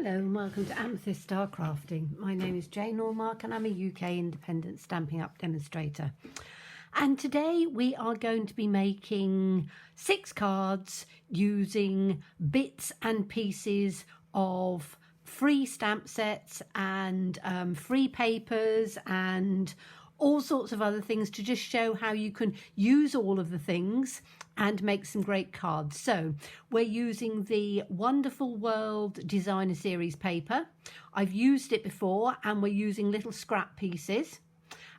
Hello and welcome to Amethyst Star Crafting. My name is Jane Allmark and I'm a UK independent Stampin' Up demonstrator. And today we are going to be making 6 cards using bits and pieces of free stamp sets and free papers and all sorts of other things to just show how you can use all of the things and make some great cards. So we're using the Wonderful World Designer Series paper. I've used it before and we're using little scrap pieces.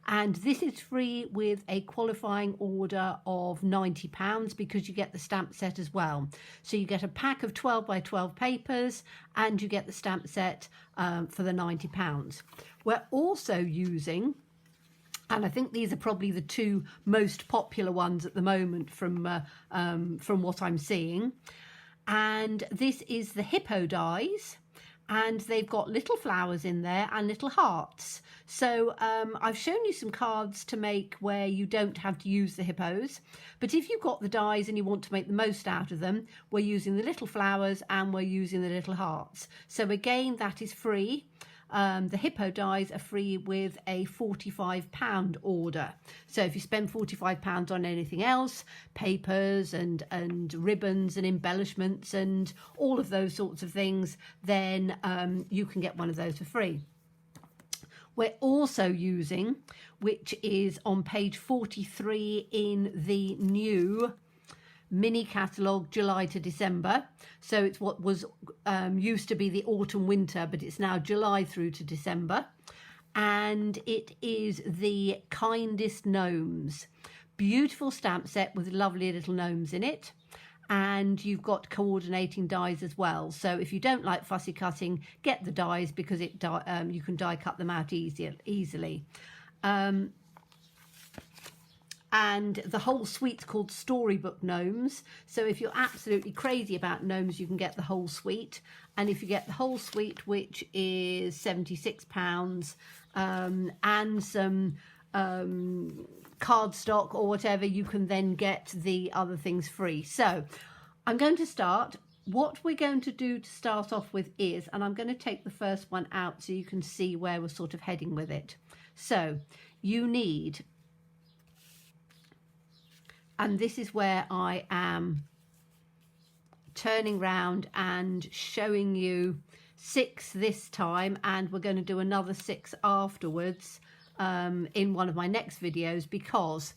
And this is free with a qualifying order of £90 because you get the stamp set as well. So you get a pack of 12 by 12 papers and you get the stamp set for the £90. We're also using, and I think these are probably the 2 most popular ones at the moment from what I'm seeing. And this is the Hippo dies, and they've got little flowers in there and little hearts. So I've shown you some cards to make where you don't have to use the hippos. But if you've got the dies and you want to make the most out of them, we're using the little flowers and we're using the little hearts. So again, that is free. The hippo dies are free with a £45 order. So if you spend £45 on anything else, papers and ribbons and embellishments and all of those sorts of things, then you can get one of those for free. We're also using, which is on page 43 in the new mini catalogue, July to December. So it's what was used to be the autumn winter, but it's now July through to December. And it is the Kindest Gnomes. Beautiful stamp set with lovely little gnomes in it. And you've got coordinating dies as well. So if you don't like fussy cutting, get the dies because you can die cut them out easily. And the whole suite's called Storybook Gnomes. So if you're absolutely crazy about gnomes, you can get the whole suite. And if you get the whole suite, which is £76, and some cardstock or whatever, you can then get the other things free. So I'm going to start. What we're going to do to start off with is, and I'm going to take the first one out so you can see where we're sort of heading with it. So you need, and this is where I am turning round and showing you 6 this time, and we're going to do another 6 afterwards in one of my next videos, because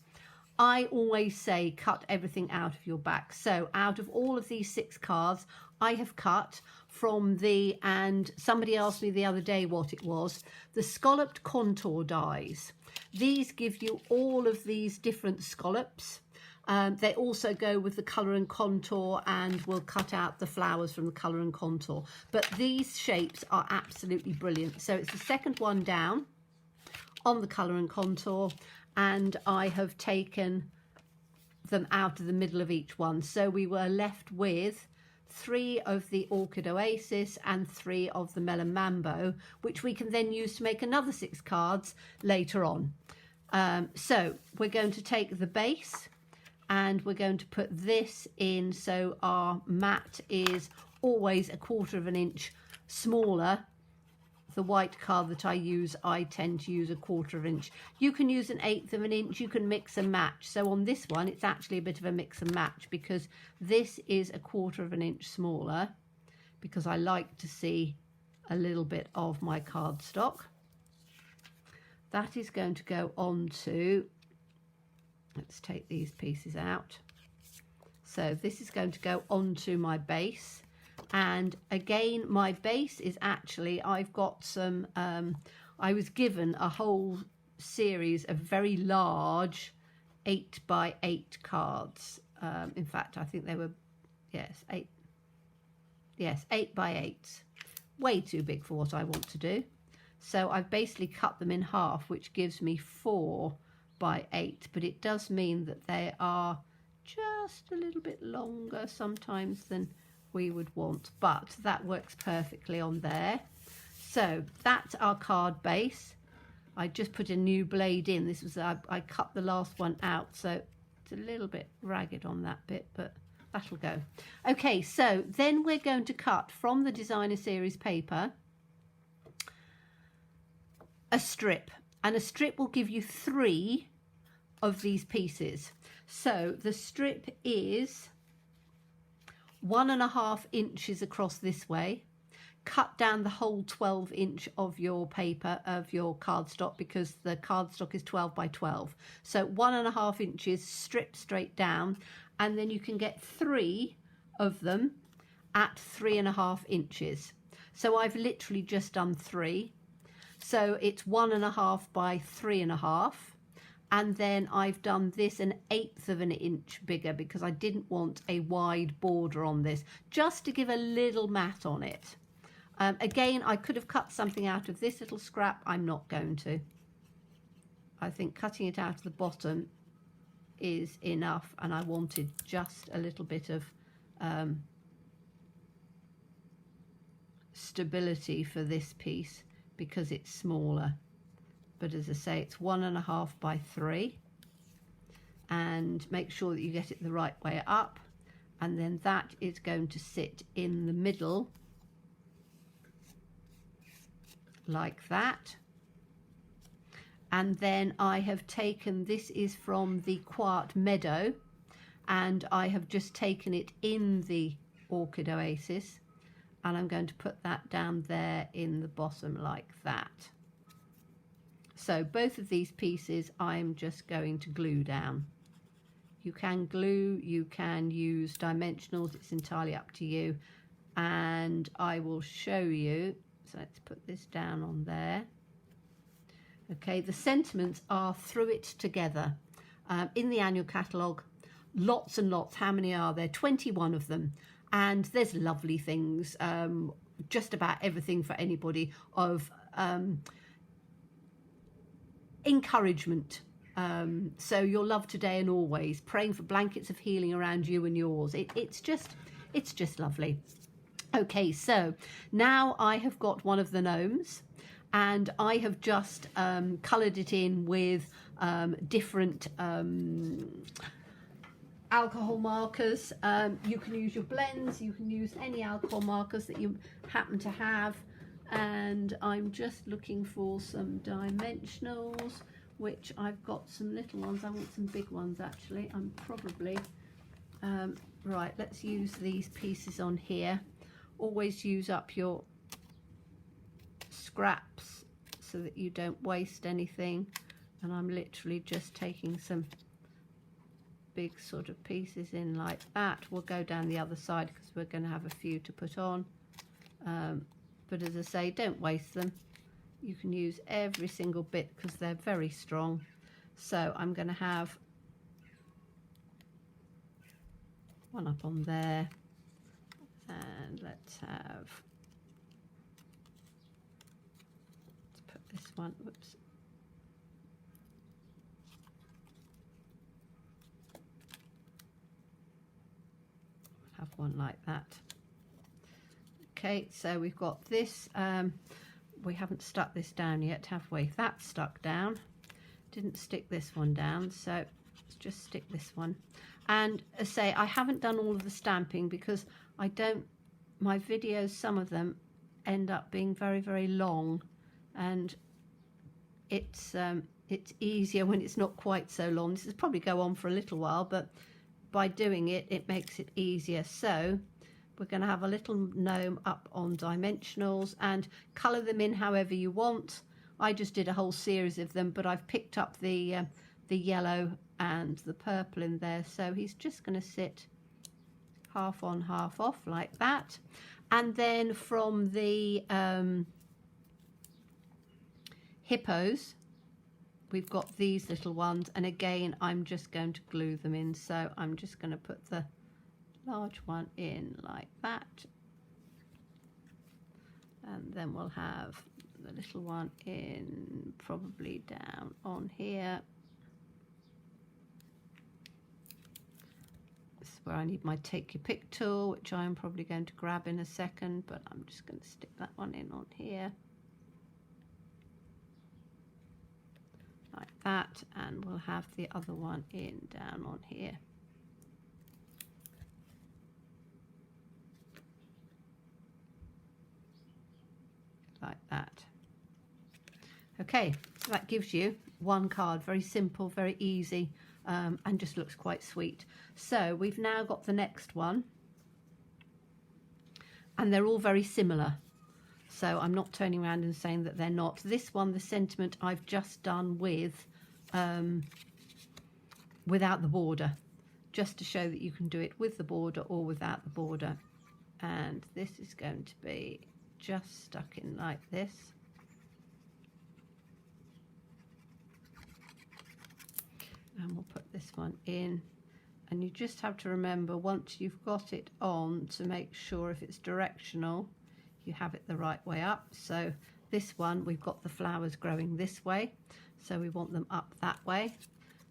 I always say cut everything out of your back. So out of all of these 6 cards, I have cut from the, and somebody asked me the other day what it was, the scalloped contour dies. These give you all of these different scallops. They also go with the colour and contour, and will cut out the flowers from the colour and contour. But these shapes are absolutely brilliant. So it's the second one down on the colour and contour, and I have taken them out of the middle of each one. So we were left with 3 of the Orchid Oasis and 3 of the Melon Mambo, which we can then use to make another 6 cards later on. So we're going to take the base and we're going to put this in, so our mat is always 1/4 inch smaller. The white card that I use, I tend to use 1/4 inch. You can use 1/8 inch, you can mix and match. So on this one, it's actually a bit of a mix and match, because this is 1/4 inch smaller, because I like to see a little bit of my cardstock. That is going to go on to, let's take these pieces out. So this is going to go onto my base. And again, my base is actually, I've got some, I was given a whole series of very large 8 by 8 cards. In fact, I think they were, yes, 8 by 8. Way too big for what I want to do. So I've basically cut them in half, which gives me 4 by 8, but it does mean that they are just a little bit longer sometimes than we would want, but that works perfectly on there. So that's our card base. I just put a new blade in. This was, I cut the last one out, so it's a little bit ragged on that bit, but that'll go. Okay, so then we're going to cut from the designer series paper a strip, and a strip will give you 3 of these pieces. So the strip is 1.5 inches across this way. Cut down the whole 12-inch of your paper, of your cardstock, because the cardstock is 12 by 12. So 1.5 inches, strip straight down, and then you can get 3 of them at 3.5 inches. So I've literally just done 3. So it's 1.5 by 3.5. And then I've done this 1/8 of an inch bigger because I didn't want a wide border on this, just to give a little mat on it. Again, I could have cut something out of this little scrap. I'm not going to. I think cutting it out of the bottom is enough, and I wanted just a little bit of stability for this piece because it's smaller. But as I say, it's 1.5 by 3, and make sure that you get it the right way up, and then that is going to sit in the middle like that. And then I have taken, this is from the Quiet Meadow, and I have just taken it in the Orchid Oasis, and I'm going to put that down there in the bottom like that. So both of these pieces I'm just going to glue down. You can glue, you can use dimensionals, it's entirely up to you, and I will show you. So let's put this down on there. Okay, the sentiments are Through It Together. In the annual catalogue, lots and lots. How many are there? 21 of them. And there's lovely things, just about everything for anybody, of encouragement. So your love today and always, praying for blankets of healing around you and yours. It's just lovely. Okay, so now I have got one of the gnomes, and I have just coloured it in with different alcohol markers. You can use your blends, you can use any alcohol markers that you happen to have, and I'm just looking for some dimensionals, which I've got some little ones. I want some big ones actually. I'm probably right, let's use these pieces on here. Always use up your scraps so that you don't waste anything, and I'm literally just taking some big sort of pieces in like that. We'll go down the other side because we're going to have a few to put on, but as I say, don't waste them. You can use every single bit because they're very strong. So I'm going to have one up on there, and let's put this one, whoops, have one like that. Okay, so we've got this, we haven't stuck this down yet, have we? That's stuck down. Didn't stick this one down, so let's just stick this one. And as I say, I haven't done all of the stamping because I don't, my videos, some of them end up being very, very long, and it's easier when it's not quite so long. This will probably go on for a little while, but by doing it, it makes it easier. So we're going to have a little gnome up on dimensionals and colour them in however you want. I just did a whole series of them, but I've picked up the yellow and the purple in there, so he's just going to sit half on, half off like that. And then from the hippos, we've got these little ones, and again I'm just going to glue them in. So I'm just going to put the large one in like that, and then we'll have the little one in probably down on here. This is where I need my take your pick tool, which I am probably going to grab in a second, but I'm just going to stick that one in on here like that, and we'll have the other one in down on here. like that. Okay, that gives you one card, very simple, very easy, and just looks quite sweet. So we've now got the next one, and they're all very similar. So I'm not turning around and saying that they're not. This one, the sentiment I've just done with without the border, just to show that you can do it with the border or without the border. And this is going to be just stuck in like this. And we'll put this one in, and you just have to remember, once you've got it on, to make sure if it's directional you have it the right way up. So this one, we've got the flowers growing this way, so we want them up that way.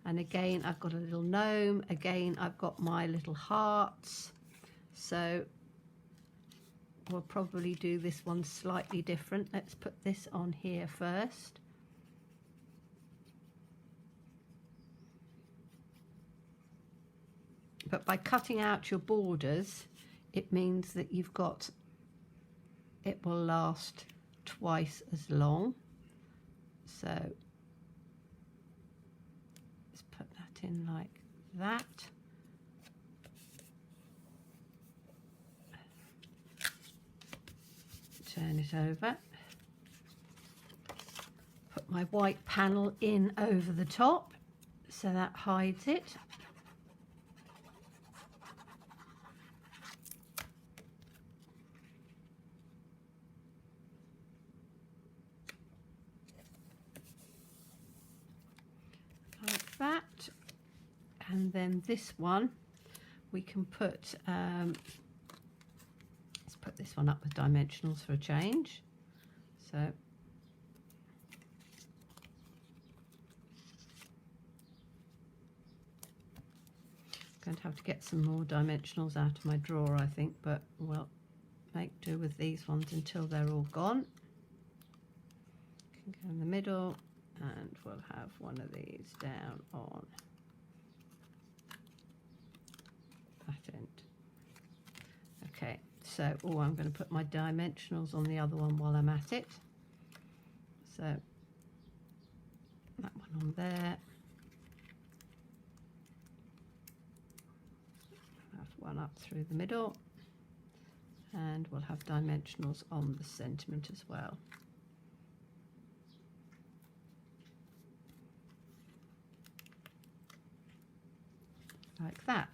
And again, I've got a little gnome, again I've got my little hearts, so we'll probably do this one slightly different. Let's put this on here first. But by cutting out your borders, it means that you've got, it will last twice as long. So let's put that in like that. Turn it over. Put my white panel in over the top, so that hides it. Like that. And then this one we can put, let's put this one up with dimensionals for a change. So going to have to get some more dimensionals out of my drawer, I think, but we'll make do with these ones until they're all gone. Can go in the middle, and we'll have one of these down on that end. Okay, so I'm going to put my dimensionals on the other one while I'm at it. So that one on there. Have one up through the middle, and we'll have dimensionals on the sentiment as well. Like that.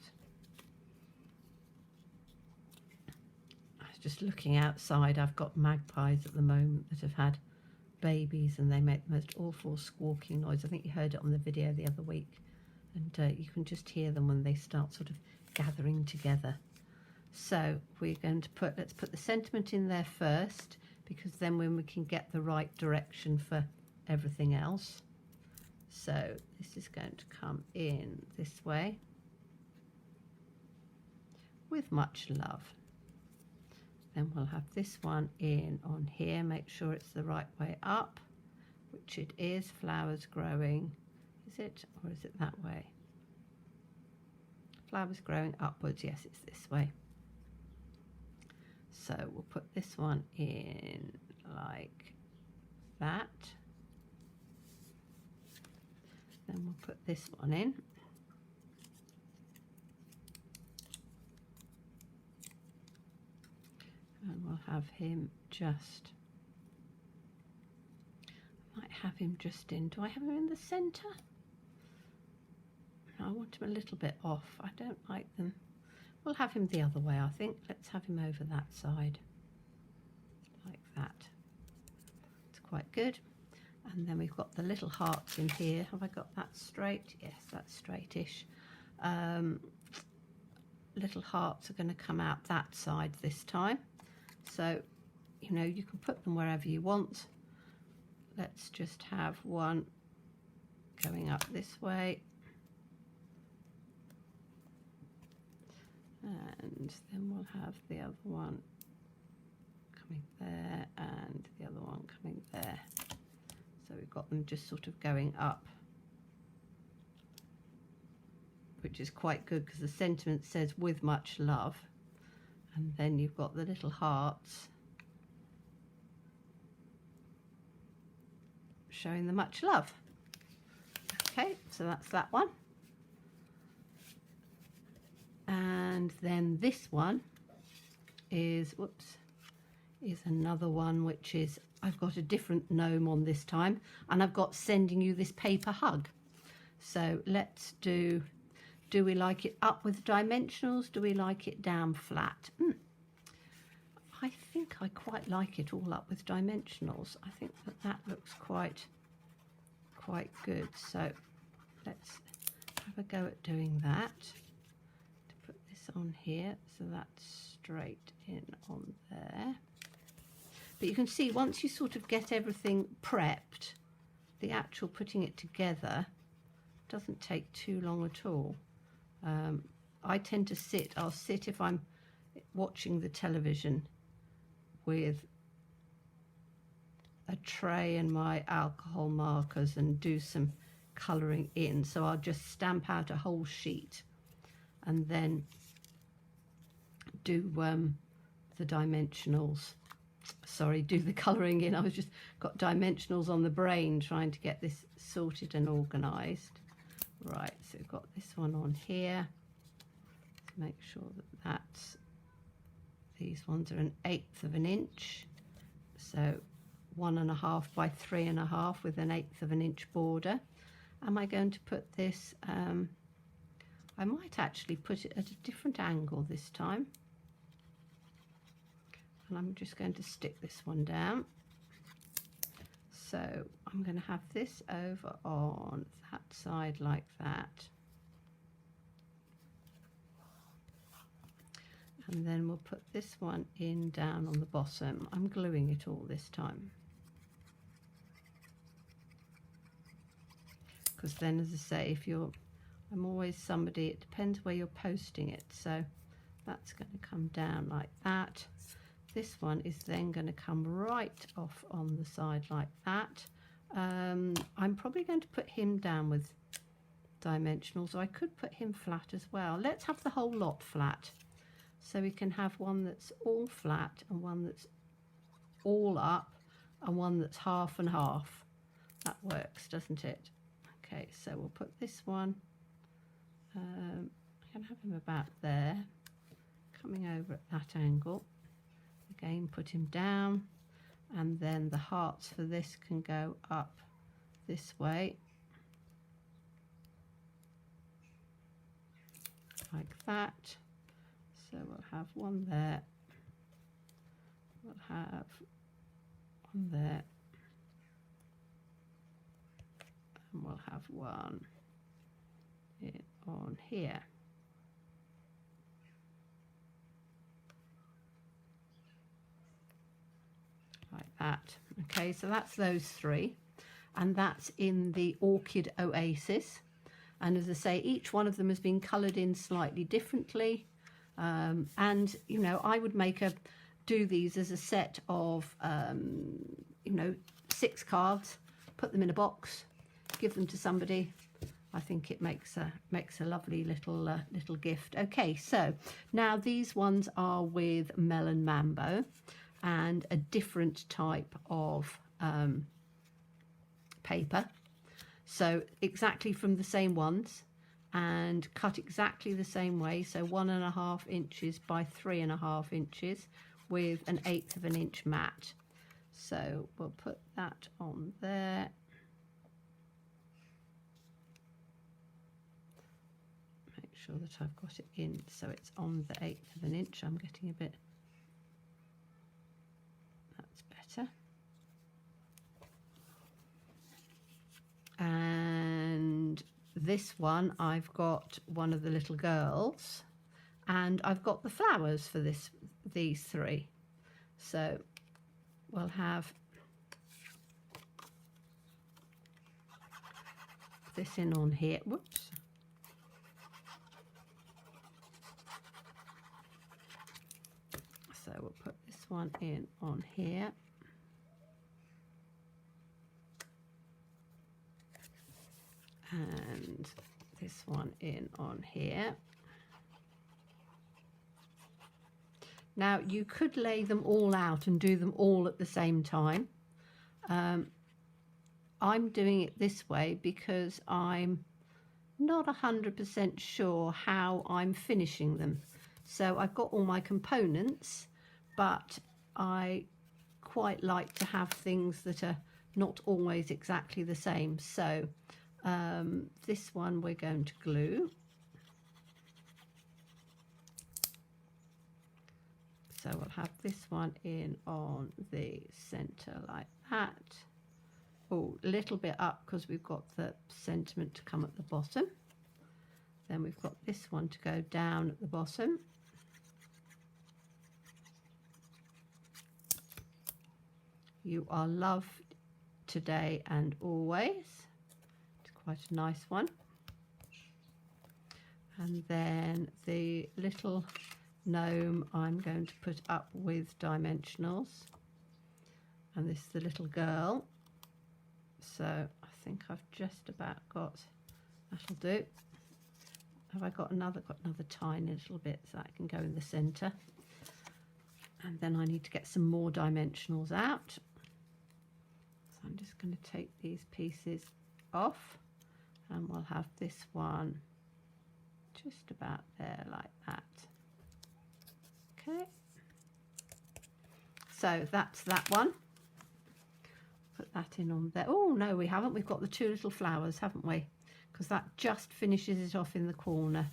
Just looking outside, I've got magpies at the moment that have had babies, and they make the most awful squawking noise. I think you heard it on the video the other week, and you can just hear them when they start sort of gathering together. So we're going to put, let's put the sentiment in there first, because then when we can get the right direction for everything else. So this is going to come in this way, with much love. Then we'll have this one in on here, make sure it's the right way up, which it is. Flowers growing, is it, or is it that way? Flowers growing upwards, yes, it's this way. So we'll put this one in like that. Then we'll put this one in. And we'll have him just, I might have him just in, do I have him in the centre? I want him a little bit off, I don't like them. We'll have him the other way, I think. Let's have him over that side, like that. It's quite good. And then we've got the little hearts in here. Have I got that straight? Yes, that's straightish. Little hearts are going to come out that side this time. So, you know, you can put them wherever you want. Let's just have one going up this way. And then we'll have the other one coming there and the other one coming there. So we've got them just sort of going up, which is quite good because the sentiment says with much love. And then you've got the little hearts showing them much love. Okay, so that's that one. And then this one is, is another one which is, I've got a different gnome on this time, and I've got sending you this paper hug. So let's do we like it up with dimensionals? Do we like it down flat? I think I quite like it all up with dimensionals. I think that looks quite good. So let's have a go at doing that. To put this on here, so that's straight in on there. But you can see once you sort of get everything prepped, the actual putting it together doesn't take too long at all. I tend to I'll sit if I'm watching the television with a tray and my alcohol markers and do some colouring in. So I'll just stamp out a whole sheet and then do the dimensionals. Sorry, do the colouring in. I was just got dimensionals on the brain trying to get this sorted and organised. Right, so we've got this one on here. Let's make sure that these ones are 1/8 of an inch. So 1.5 by 3.5 with 1/8 of an inch border. Am I going to put this, I might actually put it at a different angle this time. And I'm just going to stick this one down. So I'm going to have this over on that side like that. And then we'll put this one in down on the bottom. I'm gluing it all this time. Because then, as I say, I'm always somebody, it depends where you're posting it. So that's going to come down like that. This one is then going to come right off on the side like that. I'm probably going to put him down with dimensionals, or I could put him flat as well. Let's have the whole lot flat. So we can have one that's all flat and one that's all up and one that's half and half. That works, doesn't it? Okay, so we'll put this one, I can have him about there, coming over at that angle. Again, put him down, and then the hearts for this can go up this way, like that. So we'll have one there, we'll have one there, and we'll have one on here. Like that. Okay, so that's those three, and that's in the Orchid Oasis. And as I say, each one of them has been coloured in slightly differently. And you know, I would do these as a set of 6 cards, put them in a box, give them to somebody. I think it makes a lovely little gift. Okay, so now these ones are with Melon Mambo and a different type of paper. So exactly from the same ones, and cut exactly the same way. So 1.5 inches by 3.5 inches with 1/8 of an inch mat. So we'll put that on there. Make sure that I've got it in so it's on the 1/8 of an inch. I'm getting a bit, that's better. And this one, I've got one of the little girls, and I've got the flowers for these three. So we'll have this in on here. Whoops. So we'll put this one in on here. And this one in on here. Now you could lay them all out and do them all at the same time. I'm doing it this way because I'm not 100% sure how I'm finishing them. So I've got all my components, but I quite like to have things that are not always exactly the same. So this one we're going to glue. So we'll have this one in on the center like that. Oh, a little bit up because we've got the sentiment to come at the bottom. Then we've got this one to go down at the bottom. You are loved today and always. It's quite a nice one. And then the little gnome I'm going to put up with dimensionals. And this is the little girl. So I think I've just about got, that'll do. Have I got another tiny little bit so that can go in the center. And then I need to get some more dimensionals out. So I'm just going to take these pieces off and we'll have this one just about there like that. Okay. So that's that one. Put that in on there. Oh no, we haven't. We've got the two little flowers, haven't we? Because that just finishes it off in the corner.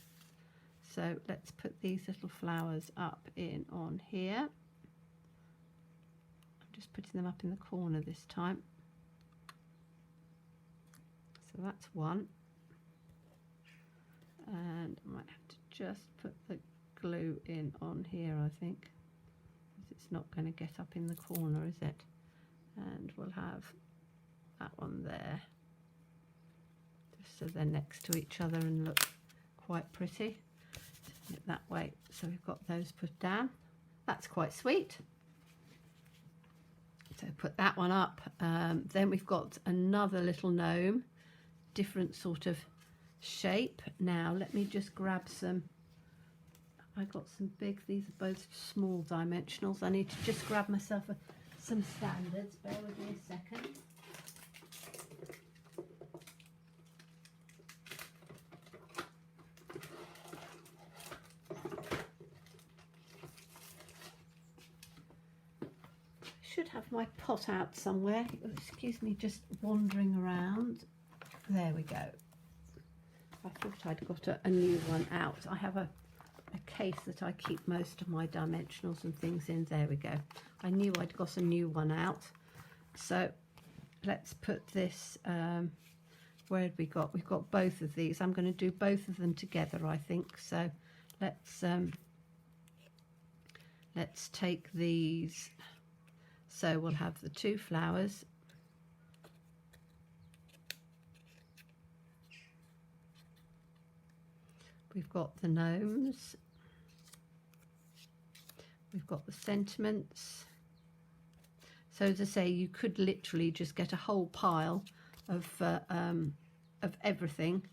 So let's put these little flowers up in on here. I'm just putting them up in the corner this time. So that's one. And I might have to just put the glue in on here, I think. Because it's not going to get up in the corner, is it? And we'll have that one there. Just so they're next to each other and look quite pretty. Turn it that way. So we've got those put down. That's quite sweet. So put that one up. Then we've got another little gnome, different sort of shape. Now let me just grab some. I got some big. These are both small dimensionals. I need to just grab myself some standards. Bear with me a second. Should have my pot out somewhere. Excuse me, just wandering around. There we go. I thought I'd got a new one out. I have a case that I keep most of my dimensionals and things in. There we go. I knew I'd got a new one out. So let's put this, where have we got? We've got both of these. I'm going to do both of them together, I think. So let's take these. So we'll have the two flowers. We've got the gnomes. We've got the sentiments. So as I say, you could literally just get a whole pile of everything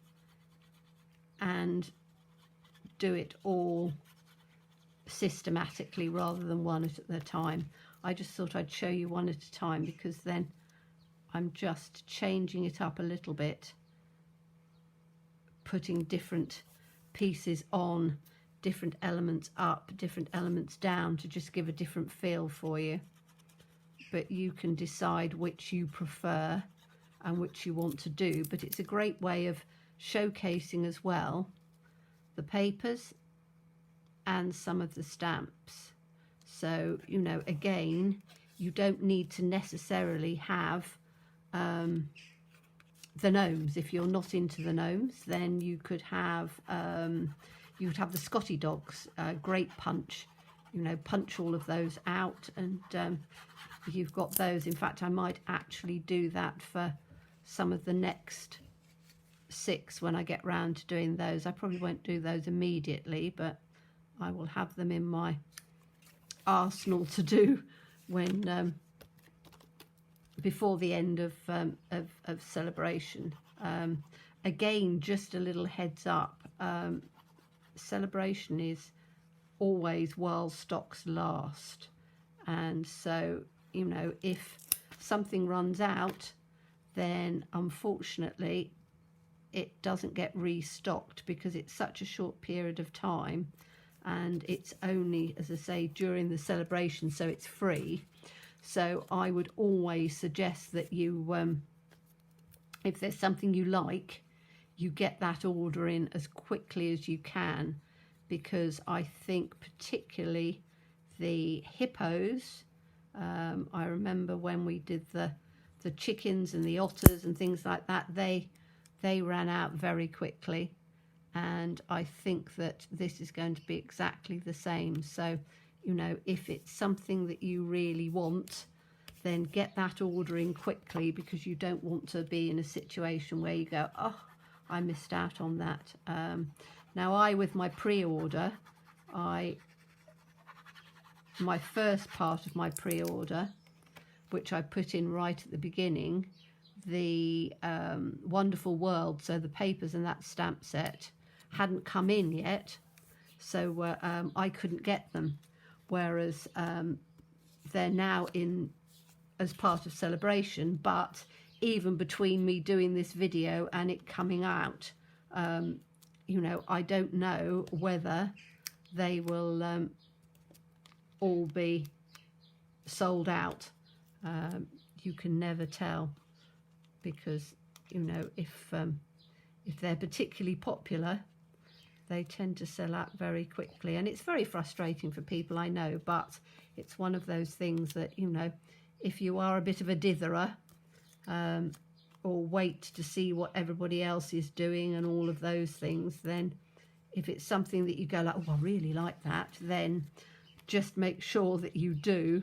and do it all systematically rather than one at a time. I just thought I'd show you one at a time because then I'm just changing it up a little bit, putting different pieces on, different elements up, different elements down to just give a different feel for you. But you can decide which you prefer and which you want to do. But it's a great way of showcasing as well the papers and some of the stamps. So, you know, again, you don't need to necessarily have the gnomes. If you're not into the gnomes, then you could have the Scotty dogs, great punch, you know, punch all of those out and you've got those. In fact, I might actually do that for some of the next 6 when I get round to doing those. I probably won't do those immediately, but I will have them in my arsenal to do when before the end of Saleabration. Again, just a little heads up, Saleabration is always while stocks last, and so, you know, if something runs out, then unfortunately it doesn't get restocked because it's such a short period of time, and it's only, as I say, during the celebration, so it's free. So I would always suggest that you, if there's something you like, you get that order in as quickly as you can, because I think particularly the hippos, I remember when we did the chickens and the otters and things like that, they ran out very quickly, and I think that this is going to be exactly the same. So, you know, if it's something that you really want, then get that order in quickly, because you don't want to be in a situation where you go, oh, I missed out on that. Now, with my pre-order, my first part of my pre-order, which I put in right at the beginning, the Wonderful World, so the papers and that stamp set hadn't come in yet, so I couldn't get them, whereas they're now in as part of Saleabration. But even between me doing this video and it coming out, you know, I don't know whether they will all be sold out. You can never tell, because, you know, if they're particularly popular, they tend to sell out very quickly, and it's very frustrating for people, I know, but it's one of those things that, you know, if you are a bit of a ditherer, or wait to see what everybody else is doing and all of those things, then if it's something that you go like, oh, I really like that, then just make sure that you do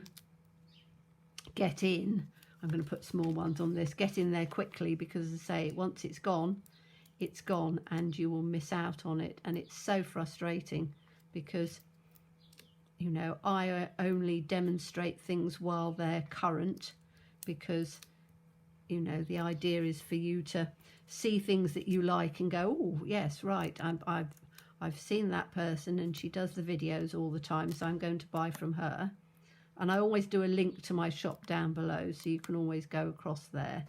get in. I'm going to put small ones on this. Get in there quickly, because, as I say, once it's gone, and you will miss out on it. And it's so frustrating, because, you know, I only demonstrate things while they're current, because, you know, the idea is for you to see things that you like and go, oh, yes, right, I've seen that person and she does the videos all the time, so I'm going to buy from her. And I always do a link to my shop down below, so you can always go across there.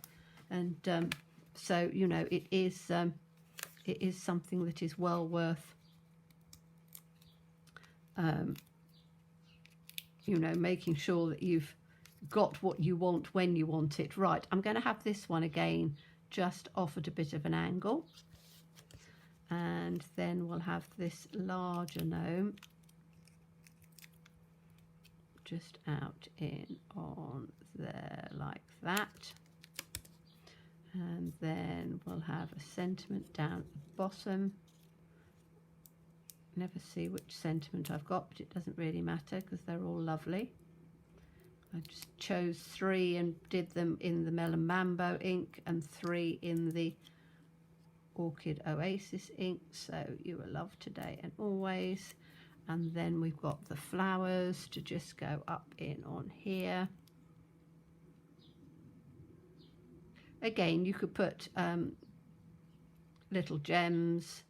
And so, you know, it is something that is well worth, you know, making sure that you've got what you want when you want it. Right, I'm going to have this one again just off at a bit of an angle. And then we'll have this larger gnome just out in on there like that, and then we'll have a sentiment down at the bottom. Never see which sentiment I've got, but it doesn't really matter because they're all lovely. I just chose 3 and did them in the Melon Mambo ink and 3 in the Orchid Oasis ink. So you are loved today and always. And then we've got the flowers to just go up in on here. Again, you could put little gems,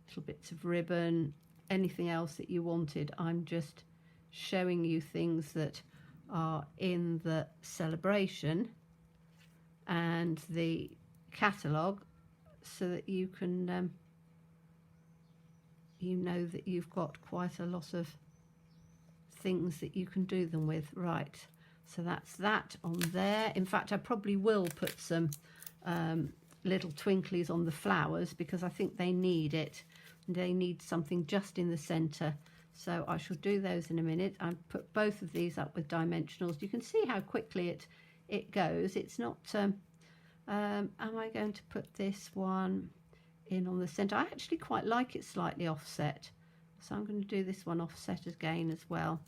little bits of ribbon, anything else that you wanted. I'm just showing you things that are in the Saleabration and the catalogue, so that you can you know that you've got quite a lot of things that you can do them with. Right, so that's that on there. In fact, I probably will put some little twinklies on the flowers, because I think they need it. They need something just in the center, so I shall do those in a minute. I put both of these up with dimensionals. You can see how quickly it goes. It's not am I going to put this one in on the center? I actually quite like it slightly offset, so I'm going to do this one offset again as well.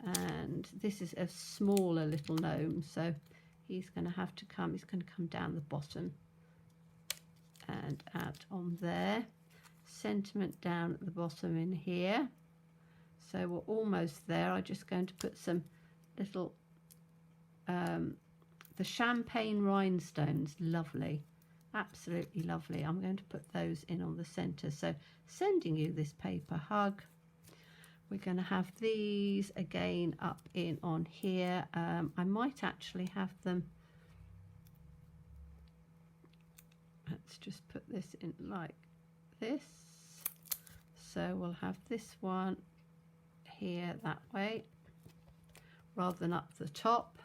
And this is a smaller little gnome, so he's going to have to come, he's going to come down the bottom and out on there. Sentiment down at the bottom in here. So we're almost there. I'm just going to put some little the champagne rhinestones, lovely, absolutely lovely. I'm going to put those in on the center. So sending you this paper hug. We're going to have these again up in on here. I might actually have them let's just put this in like this. So we'll have this one here that way rather than up the top.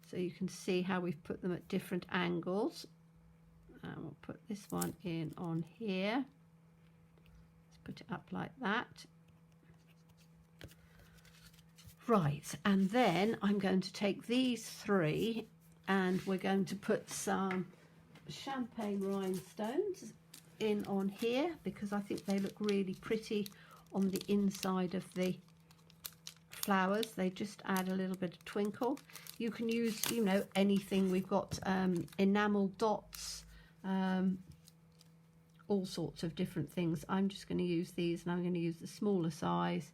So you can see how we've put them at different angles. And we'll put this one in on here. Let's put it up like that. Right, and then I'm going to take these three and we're going to put some champagne rhinestones in on here because I think they look really pretty on the inside of the flowers. They just add a little bit of twinkle. You can use, you know, anything. We've got enamel dots, all sorts of different things. I'm just going to use these, and I'm going to use the smaller size,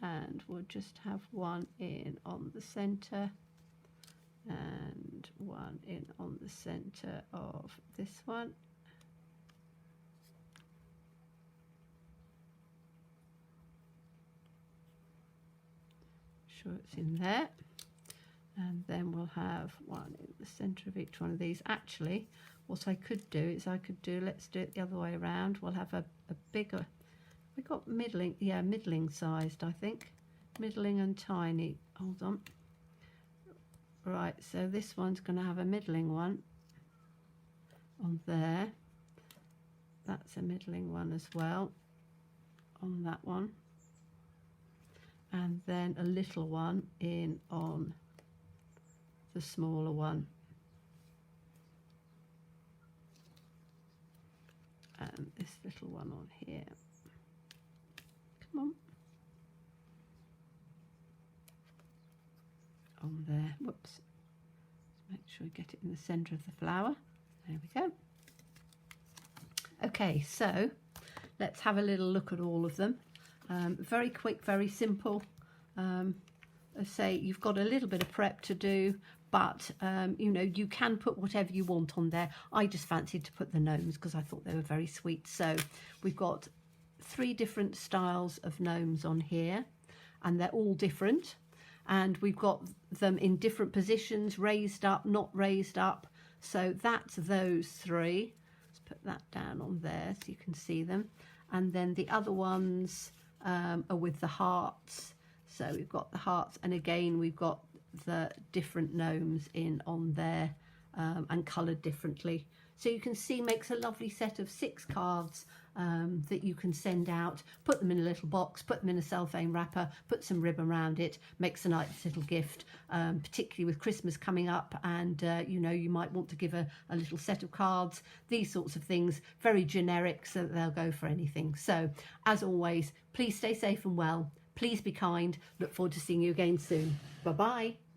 and we'll just have one in on the center and one in on the center of this one. Sure it's in there, and then we'll have one in the center of each one of these. Actually, what I could do is let's do it the other way around. We'll have a bigger, we got middling, yeah, middling sized, I think, middling and tiny. Hold on. Right, so this one's going to have a middling one on there. That's a middling one as well on that one. And then a little one in on the smaller one. And this little one on here. Come on. On there. Whoops. Let's make sure we get it in the centre of the flower. There we go. Okay, so let's have a little look at all of them. Very quick, very simple. I say you've got a little bit of prep to do, but you know, you can put whatever you want on there. I just fancied to put the gnomes because I thought they were very sweet. So we've got 3 different styles of gnomes on here, and they're all different. And we've got them in different positions, raised up, not raised up. So that's those 3. Let's put that down on there so you can see them. And then the other ones are with the hearts. So we've got the hearts, and again we've got the different gnomes in on there and coloured differently. So you can see makes a lovely set of 6 cards that you can send out, put them in a little box, put them in a cellophane wrapper, put some ribbon around it, makes a nice little gift, particularly with Christmas coming up, and you know, you might want to give a little set of cards, these sorts of things, very generic, so that they'll go for anything. So as always, please stay safe and well, please be kind, look forward to seeing you again soon. Bye bye.